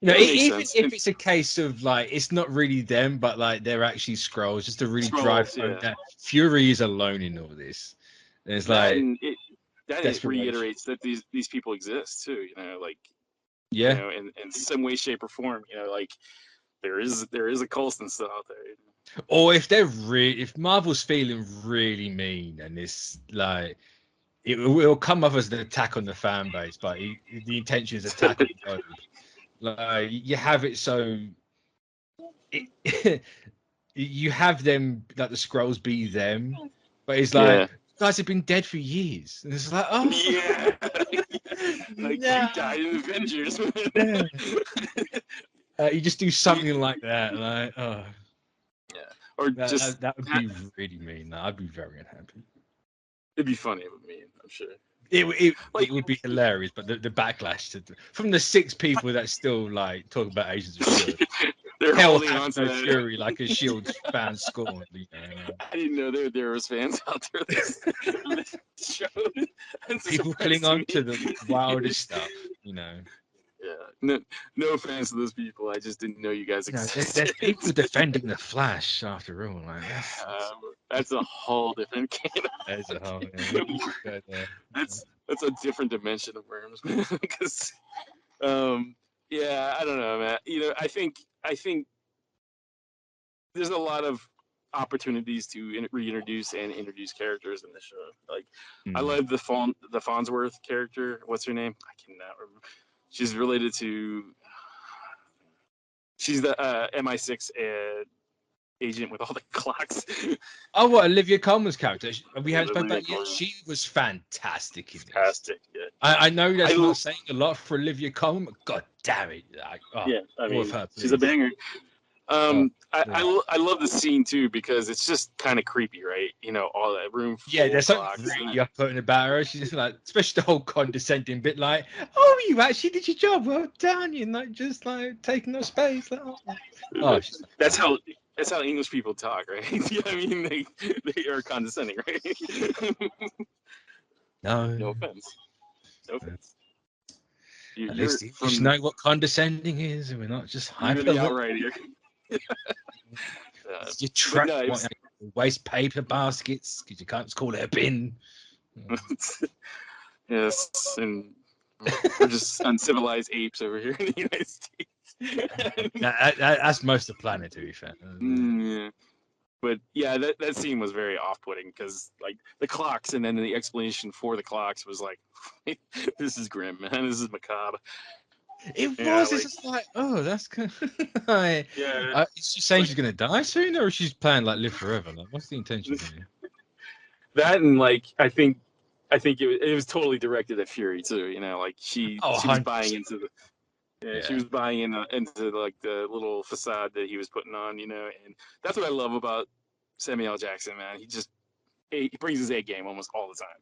You know, even if it's a case of like it's not really them, but like they're actually Skrulls, just to really drive home that Fury is alone in all this. And it's like it reiterates that these people exist too. You know, like you know, in some way, shape, or form. You know, like there is a Coulson still out there. You know? Or if Marvel's feeling really mean and it's like. It will come off as an attack on the fan base, but the intention is attack on the globe. Like you have it so you have them like the Skrulls be them, but it's like you guys have been dead for years, and it's like yeah, like you died in Avengers. You just do something like that, like or that would be really mean. I'd be very unhappy. It'd be funny with me, I'm sure. It would be hilarious, but the backlash from the 6 people that still like talk about Agents of Shield, they're hell holding has on to no that. fury like a Shield fan scorned. You know? I didn't know there was fans out there that showed. People cling on to the wildest stuff, you know. Yeah, no offense to those people. I just didn't know you guys existed. There's people defending the Flash after all. Like that's a whole different can. That's a whole. That's a different dimension of worms, because, yeah, I don't know, man. I think there's a lot of opportunities to reintroduce and introduce characters in the show. Like, I love the Farnsworth character. What's her name? I cannot remember. She's related to. She's the MI6 agent with all the clocks. Oh, what, Olivia Colman's character? We haven't spoken about yet. She was fantastic in this. Fantastic, yeah. I know that's not saying a lot for Olivia Colman, but god damn it! I mean, she's a banger. I love the scene too, because it's just kind of creepy, right? All that room. There's something really up-putting about her. She's just like, especially the whole condescending bit, like, "Oh, you actually did your job, well done." You're not just like taking up space. Like, that's how English people talk, right? I mean, they are condescending, right? No offense. At least you know what condescending is, and we're not just hyper. You're the outright here. You track waste paper baskets because you can't just call it a bin. Yes, and we're just uncivilized apes over here in the United States. That's most of the planet, to be fair. Yeah. But yeah, that scene was very off-putting, because like the clocks, and then the explanation for the clocks was like, this is grim, man. This is macabre. It was. It's just like, oh, that's kind of like, is she saying she's gonna die soon, or is she planning like live forever? Like, what's the intention here? That, and like I think it was totally directed at Fury too. Like she was buying into the. She was buying into like the little facade that he was putting on, and that's what I love about Samuel L. Jackson, man. He brings his A game almost all the time,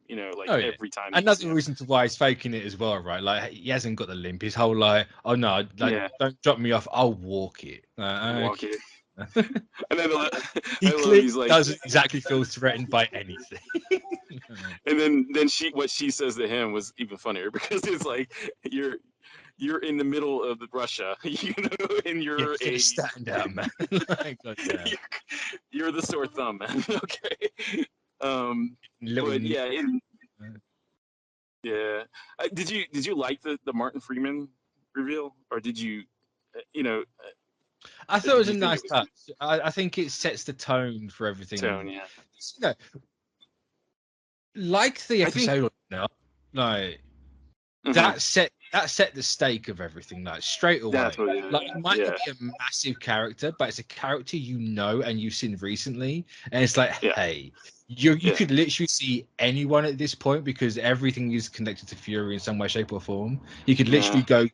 every time. Another reason to why he's faking it as well, right? Like, he hasn't got the limp. His whole like, oh no, don't drop me off. I'll walk it. Walk it. And then he clearly doesn't exactly feel threatened by anything. And then what she says to him was even funnier, because it's like, you're in the middle of Russia, and you're a stand down, man. You're the sore thumb, man. Okay. But yeah. Did you like the Martin Freeman reveal, or did you, I thought it was a nice touch. I think it sets the tone for everything. Like the episode, that set the stake of everything, like straight away. Like, it might not be a massive character, but it's a character and you've seen recently, and it's like, hey, you could literally see anyone at this point, because everything is connected to Fury in some way, shape, or form. You could literally go.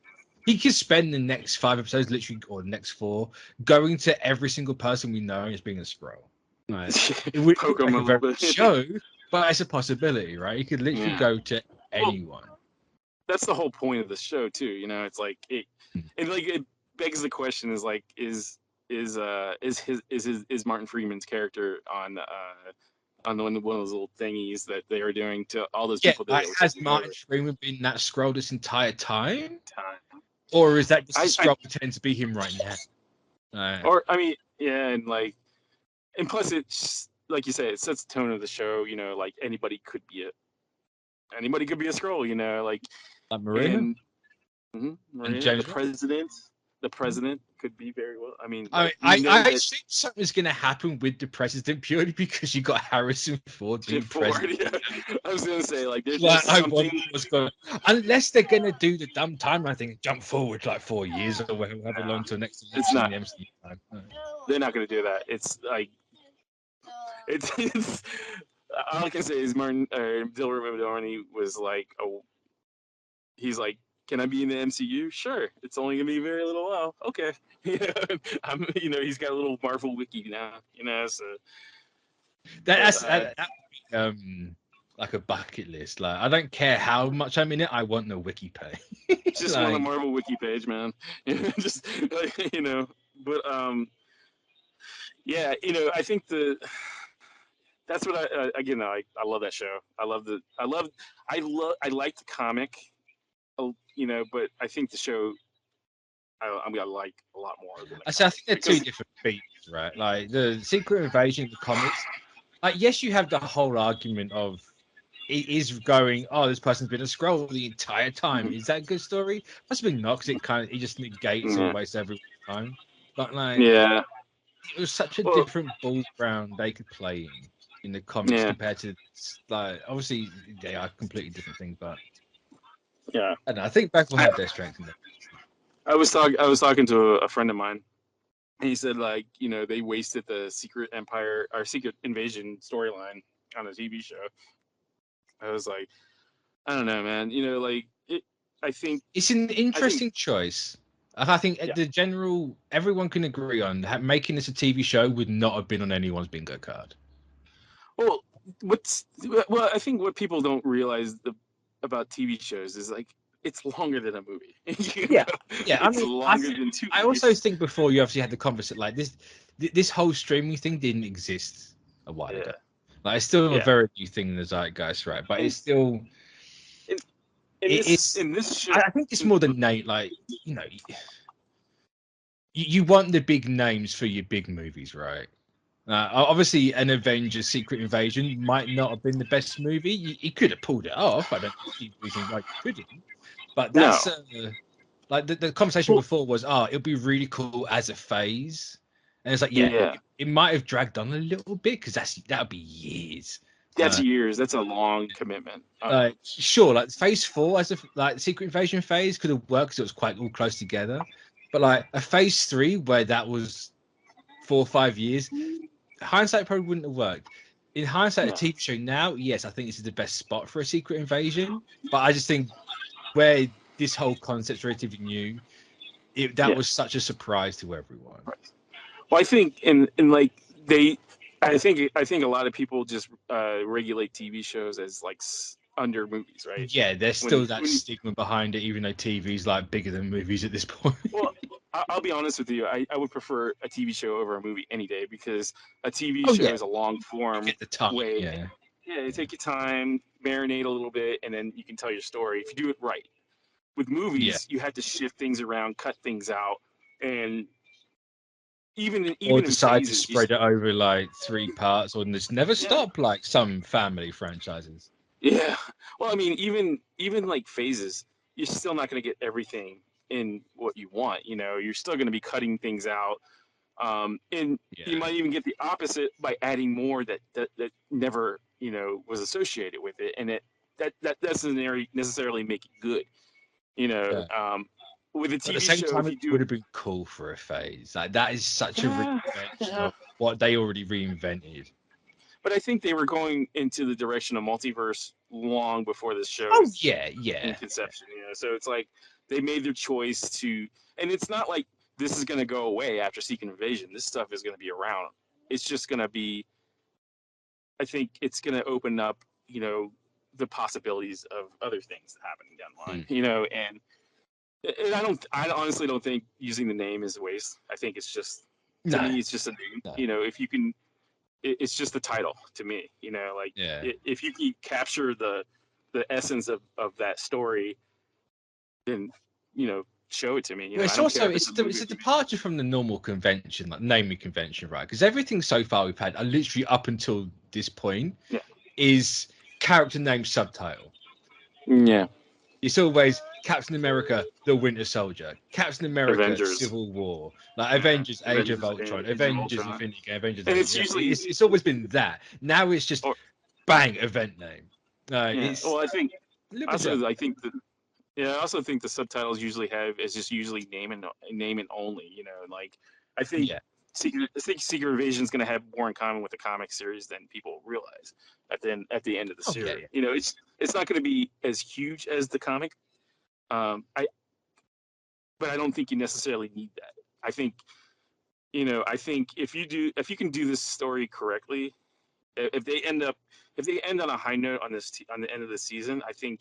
He could spend the next 5 episodes, literally, or the next 4, going to every single person we know as being a Skrull. It would be like a very show, but it's a possibility, right? You could literally go to anyone. That's the whole point of the show too, It's like it begs the question: is like, is Martin Freeman's character on one of those little thingies that they are doing to all those people? Has Martin Freeman been that Skrull this entire time? Or is that just a Skrull pretending to be him right now? Or I mean, and plus it's like you say, it sets the tone of the show. Like anybody could be a Skrull. Like Marina. And the president could be very well. I mean, I think something's going to happen with the president, purely because you got Harrison Ford being president. Yeah. I was going to say, like, there's something. Unless they're going to do the dumb timeline thing and jump forward like 4 years or however long till next election. It's not. In the MCU time. They're not going to do that. It's like, it's all I can say is Dilbert Downey was like, he's like, can I be in the MCU? Sure. It's only gonna be a very little while. Okay. He's got a little Marvel wiki now. So like a bucket list. Like, I don't care how much I'm in it. I want the wiki page. Just want a Marvel wiki page, man. Just like, but yeah, I think that's what I love that show. I like the comic, but I think the show I'm gonna like a lot more than the I think they're because two different beats, right? Like the Secret Invasion, the comics. Like, yes, you have the whole argument of it is going. Oh, this person's been a Skrull the entire time. Is that a good story? Possibly not, because it just negates and yeah, wastes every time. But like, yeah, it was such a well, different ball ground they could play in the comics yeah, compared to, like, obviously they are completely different things, but yeah. I don't know. I think both will I, have their strengths in them. I was talking to a friend of mine, and he said, like, they wasted the Secret Empire or Secret Invasion storyline on a TV show. I was like, I don't know, man. Like it. I think It's an I think interesting choice. I think yeah. the general everyone can agree on making this a TV show would not have been on anyone's bingo card. Well, well, I think what people don't realize about TV shows is like it's longer than a movie. Yeah, yeah. I It's mean, longer than two I also movies. think before you obviously had the conversation like this whole streaming thing didn't exist a while ago. Yeah, Like, it's still a yeah. very new thing in the zeitgeist, right? But And it's still in, in it's. this show, I think it's more than Nate. Like, you want the big names for your big movies, right? Obviously, an Avengers Secret Invasion might not have been the best movie. He could have pulled it off. I don't see the reason why he couldn't. But no. that's like the conversation Well, before was, it'll be really cool as a phase. And it's like, yeah, yeah, it might have dragged on a little bit because that would be years. that's years. That's a long commitment. Sure, like phase 4 as a like Secret Invasion phase could have worked because it was quite all close together. But like a phase 3 where that was 4 or 5 years, hindsight probably wouldn't have worked. In hindsight, a No. TV show now, yes, I think this is the best spot for a Secret Invasion. But I just think where this whole concept's relatively new, that Yeah. was such a surprise to everyone. Well, I think in like I think a lot of people just regulate TV shows as like under movies, right? Yeah, there's When still that when you, stigma behind it, even though TV's like bigger than movies at this point. well, I'll be honest with you. I would prefer a TV show over a movie any day because a TV Oh show yeah, is a long you form get the time. way. Yeah, Yeah, you take your time, marinate a little bit, and then you can tell your story if you do it right. With yeah. movies, you have to shift things around, cut things out, and even Or even in decide to phases, spread it over like 3 parts, or just never yeah, stop like some family franchises. yeah. Well, I mean, even like phases, you're still not going to get everything in what you want. You're still going to be cutting things out, and you Yeah. might even get the opposite by adding more that never was associated with it, and that doesn't necessarily make it good. You know, Yeah. um, with a But at the TV same show, time, if it you do would it, have been cool for a phase. Like, that is such a yeah, reinvention yeah. of what they already reinvented. But I think they were going into the direction of multiverse long before this show Oh was yeah, in yeah, yeah. conception. So it's like they made their choice to, and it's not like this is going to go away after Secret Invasion. This stuff is going to be around. It's just going to be. I think it's going to open up, the possibilities of other things happening down the line. Mm. And I honestly don't think using the name is a waste. I think it's just, to No, me, it's just a name. no. If you can, it's just the title to me. Like Yeah. if you can capture the essence of that story, then show it to me. Well, I it's don't care also if it's a it's movie or a TV departure from the normal convention, like naming convention, right? Because everything so far we've had, literally up until this point, show. is character name subtitle. Yeah. It's always Captain America, the Winter Soldier, Captain America, Avengers. Civil War, like Avengers, Age of Avengers, Ultron, Age of Avengers, Ultron. Infinity Game, Avengers, And it's Endgame. usually, It's always been that. Now it's just or bang event name. yeah. It's Well, a little bit dumb. I think that yeah, I also think the subtitles usually have is just usually name and only. Like I think Yeah. Secret Invasion is going to have more in common with the comic series than people realize at the end of the Oh yeah, series. yeah. It's not going to be as huge as the comic. I but I don't think you necessarily need that. I think I think if you can do this story correctly, if they end on a high note on on the end of the season, I think,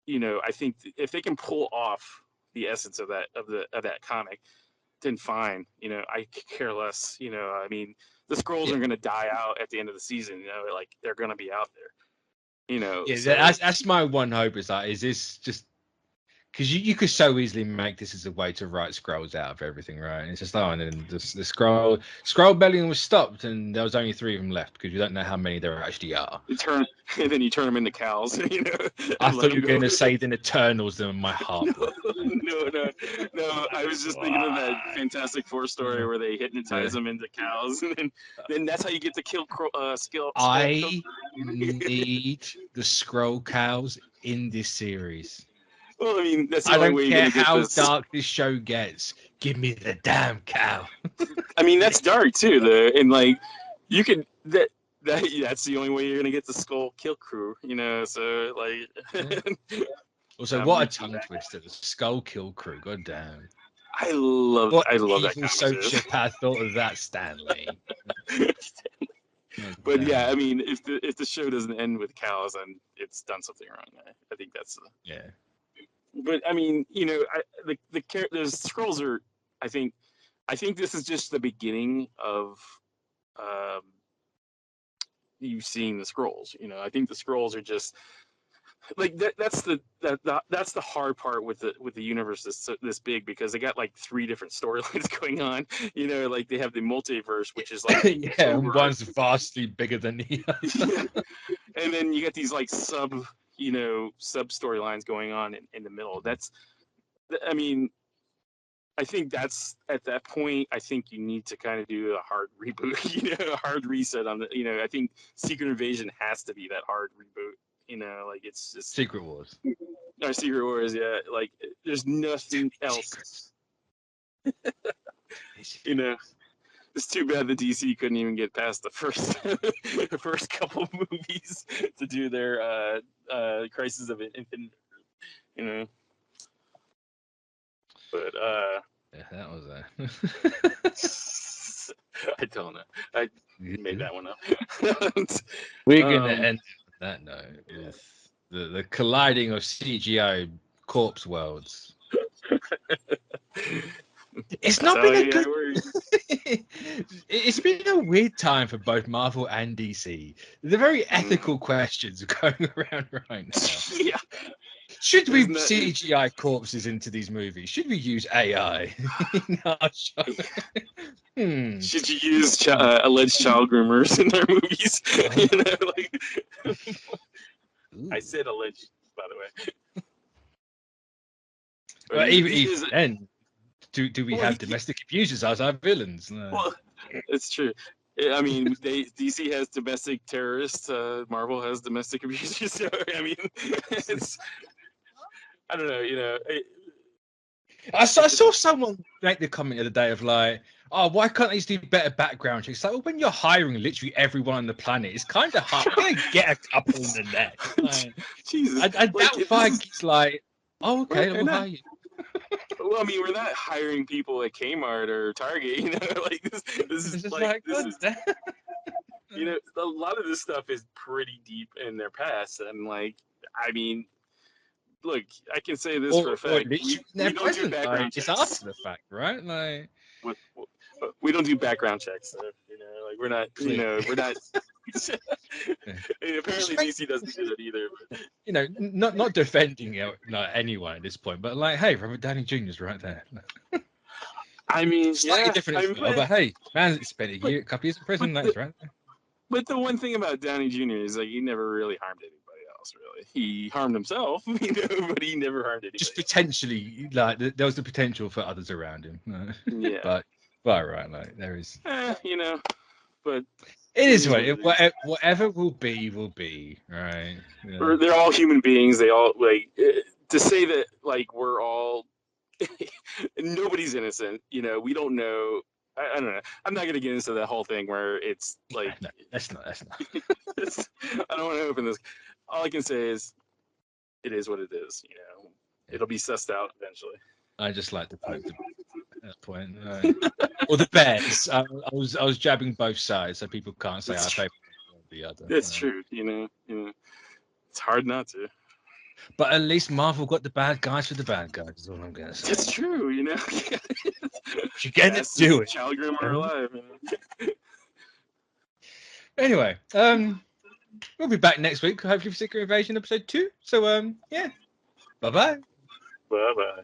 I think if they can pull off the essence of that comic, then fine. I could care less. I mean, the scrolls are going to die out at the end of the season. Like they're going to be out there. Yeah, so, that's my one hope. Is this just because you could so easily make this as a way to write scrolls out of everything, right? And it's just and then the scroll bellying was stopped, and there was only 3 of them left because you don't know how many there actually are. And then you turn them into cows. I thought you were going to say then Eternals, then my heart. No. I was just thinking of that Fantastic Four story where they hypnotize them into cows, and then that's how you get to kill skill. I need the scroll cows in this series. Well, I mean, that's the only way you're going to get this. I don't care how dark this show gets. Give me the damn cow. I mean, that's dark too. And like, you could that's the only way you're going to get the Skull Kill Crew. So like. Also, what a tongue twister! The Skull Kill Crew. God damn. I love that. Sociopath thought of that, Stanley. But yeah, I mean, if the show doesn't end with cows, then it's done something wrong. I think that's yeah. But I mean, the scrolls are. I think this is just the beginning of you seeing the scrolls. I think the scrolls are just like that's the hard part with the universe this big, because they got like 3 different storylines going on. Like they have the multiverse, which is like one's vastly bigger than the other. And then you get these like sub storylines going on in the middle. I mean, I think that's at that point. I think you need to kind of do a hard reboot, a hard reset on the. I think Secret Invasion has to be that hard reboot. Like it's just Secret Wars. Or Secret Wars, yeah. Like there's nothing else. It's too bad the DC couldn't even get past the first couple movies to do their Crisis of Infinite. But yeah, that was I don't know. I made that one up. We're gonna end on that note with the colliding of CGI corpse worlds. It's not been a good. It's been a weird time for both Marvel and DC. The very ethical questions are going around right now. Yeah. Should we CGI corpses into these movies? Should we use AI? Should you use alleged child groomers in their movies? I said alleged, by the way. But even then, do we have domestic abusers as our villains? No. Well, it's true. I mean, DC has domestic terrorists. Marvel has domestic abusers. So, I mean, I don't know. I saw someone make the comment the other day of like, "Oh, why can't they just do better background checks?" Like, well, when you're hiring literally everyone on the planet, it's kind of hard. You're gonna get a couple in the net. Like, Jesus, I doubt it's like, "Oh, okay, we'll hire you." Well, I mean, we're not hiring people at Kmart or Target. Like this is like this is. A lot of this stuff is pretty deep in their past, and like, I mean. Look, I can say this for a fact. We don't do background checks. It's after the fact, right? Like, we don't do background checks. So, like we're not. We're not. Apparently, DC doesn't do that either. But. Not defending anyone at this point, but like, hey, Robert Downey Jr.'s right there. I mean, slightly different, but hey, man, spent a couple years in prison. That's right. But the one thing about Downey Jr. is like he never really harmed anybody. Really, he harmed himself, but he never harmed anybody. Just potentially, like there was the potential for others around him. Yeah, but right, like there is. But it is whatever will be, right? Yeah. They're all human beings. They all like to say that like we're all nobody's innocent. We don't know. I don't know. I'm not gonna get into that whole thing where it's like no, that's not. I don't want to open this. All I can say is, it is what it is. It'll be sussed out eventually. I just like to poke at that point. Or the Bears. I was jabbing both sides, so people can't say I favor the other. That's true. It's hard not to. But at least Marvel got the bad guys for the bad guys. Is all I'm gonna say. That's true. You get to do it. Child Grim are alive. Anyway, we'll be back next week, hopefully for Secret Invasion episode 2. So yeah, bye bye. Bye bye.